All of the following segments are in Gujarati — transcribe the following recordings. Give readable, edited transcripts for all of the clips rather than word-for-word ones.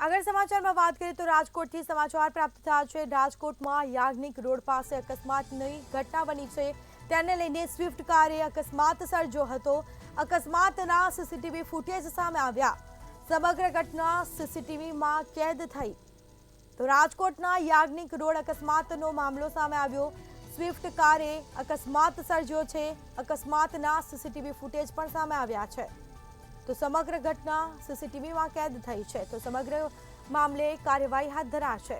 આગળ સમાચારમાં વાત કરીએ તો રાજકોટથી સમાચાર પ્રાપ્ત થયા છે। રાજકોટમાં યાજ્ઞિક રોડ પાસે અકસ્માતની ઘટના બની છે। તેને લઈને સ્વિફ્ટ કારે અકસ્માત સર્જ્યો હતો। અકસ્માતના સીસીટીવી ફૂટેજ સામે આવ્યા। સમગ્ર ઘટના સીસીટીવીમાં કેદ થઈ। તો રાજકોટના યાજ્ઞિક રોડ અકસ્માતનો મામલો સામે આવ્યો। સ્વિફ્ટ કારે અકસ્માત સર્જ્યો છે। અકસ્માતના સીસીટીવી ફૂટેજ પણ સામે આવ્યા છે। તો સમગ્ર ઘટના સીસીટીવીમાં કેદ થઈ છે। તો સમગ્ર મામલે કાર્યવાહી હાથ ધરાશે।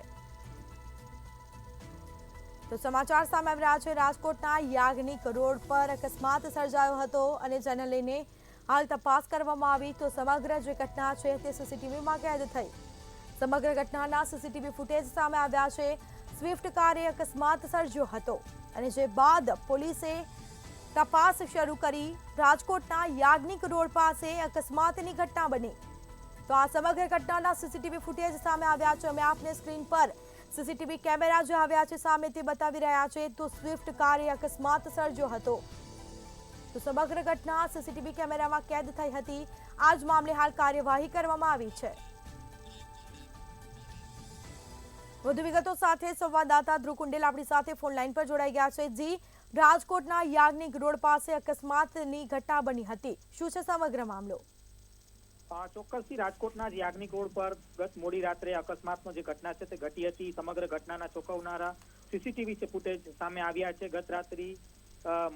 તો સમાચાર સામે આવી રહ્યા છે। રાજકોટના યાજ્ઞિક રોડ પર અકસ્માત સર્જાયો હતો અને જેને લઈને હાલ તપાસ કરવામાં આવી। તો સમગ્ર જે ઘટના છે તે સીસીટીવીમાં કેદ થઈ। સમગ્ર ઘટનાના સીસીટીવી ફૂટેજ સામે આવ્યા છે। સ્વિફ્ટ કારે અકસ્માત સર્જ્યો હતો અને જે બાદ પોલીસે તપાસ શરૂ કરી। રાજકોટના યાજ્ઞિક રોડ પાસે અકસ્માતની ઘટના બની। તો આ સમગ્ર ઘટનાના સીસીટીવી ફૂટેજ સામે આવ્યા છે। અમે આપને સ્ક્રીન પર સીસીટીવી કેમેરા જે આવ્યા છે સામે તે બતાવી રહ્યા છે। તો સ્વિફ્ટ કારે અકસ્માત સર્જ્યો હતો। તો સમગ્ર ઘટના સીસીટીવી કેમેરામાં કેદ થઈ હતી। આ જ મામલે હાલ કાર્યવાહી કરવામાં આવી છે। વધુ વિગતો સાથે સંવાદદાતા ધ્રુવ કુંડેલ આપણી સાથે ફોન લાઈન પર જોડાઈ ગયા છે। જી, રાજકોટના યાજ્ઞિક રોડ પાસે અકસ્માતની ઘટના બની હતી, શું છે સમગ્ર મામલો? ચોક્કસથી રાજકોટના યાજ્ઞિક રોડ પર ગત મોડી રાત્રે અકસ્માતનો જે ઘટના છે તે ઘટી હતી। સમગ્ર ઘટનાના ચોંકાવનારા સીસીટીવી ફૂટેજ સામે આવ્યા છે। ગત રાત્રિ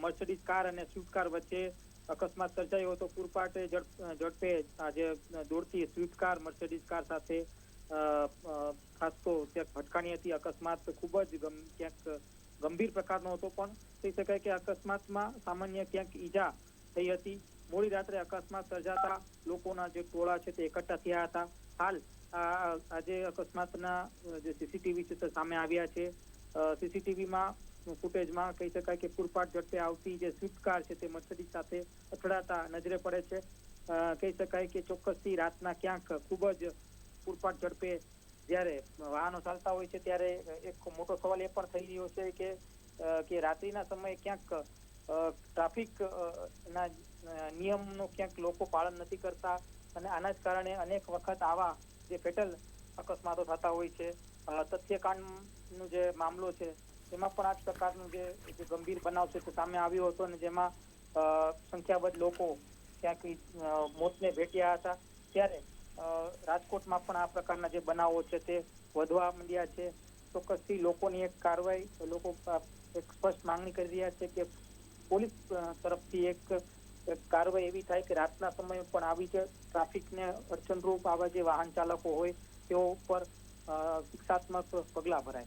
મર્સિડીઝ કાર અને સ્વિફ્ટ કાર વચ્ચે અકસ્માત સર્જાયો હતો। પૂરપાટે ઝડપે આજે દોડતી સ્વિફ્ટ કાર મર્સિડીઝ કાર સાથે ખાસ તો ક્યાંક ભટકાણી હતી। અકસ્માત ખૂબ જ ક્યાંક ગંભીર પ્રકારનો હતો, પણ કહી શકાય કે અકસ્માતમાં સામાન્ય ક્યાંક ઈજા થઈ હતી। મોડી રાત્રે અકસ્માત સર્જાતા લોકોના જે ટોળા છે તે એકઠા થયા હતા। હાલ આજે અકસ્માતના જે સીસીટીવી છે તે સામે આવ્યા છે। સીસીટીવીમાં ફૂટેજમાં કહી શકાય કે પૂરપાટ ઝડપે આવતી જે સ્વિફ્ટ કાર છે તે મર્સિડીઝ સાથે અથડાતા નજરે પડે છે। કહી શકાય કે ચોક્કસથી રાતના ક્યાંક ખૂબ જ પૂરપાટ ઝડપે જ્યારે વાહનો ચાલતા હોય છે ત્યારે એક મોટો સવાલ એ પણ થઈ રહ્યો છે કે રાત્રિના સમયે ક્યાંક ટ્રાફિક ના નિયમનો ક્યાંક લોકો પાલન નથી કરતા અને આના જ કારણે અનેક વખત આવા જે ફેટલ અકસ્માતો થતા હોય છે। તથ્યકાંડનો જે મામલો છે એમાં પણ આ જ પ્રકારનું જે ગંભીર બનાવ છે તે સામે આવ્યો હતો અને જેમાં સંખ્યાબંધ લોકો ક્યાંક મોતને ભેટ્યા હતા। ત્યારે રાજકોટમાં પણ આ પ્રકારના જે બનાવો છે તે વધવા માંડ્યા છે। ચોક્કસથી લોકોની એક કાર્યવાહી લોકો એક સ્પષ્ટ માંગણી કરી રહ્યા છે કે પોલીસ તરફથી એક કાર્યવાહી એવી થાય કે રાતના સમયે પણ આવી જે ટ્રાફિકને અડચણરૂપ આવા જે વાહન ચાલકો હોય તેઓ ઉપર શિક્ષાત્મક પગલાં ભરાય।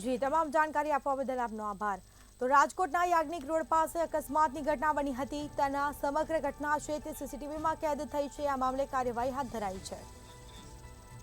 જી, તમામ જાણકારી આપવા બદલ આપનો આભાર। તો રાજકોટના યાજ્ઞિક રોડ પાસે અકસ્માતની ઘટના બની હતી, તેના સમગ્ર ઘટના છે તે સીસીટીવીમાં કેદ થઈ છે। આ મામલે કાર્યવાહી હાથ ધરાઈ છે।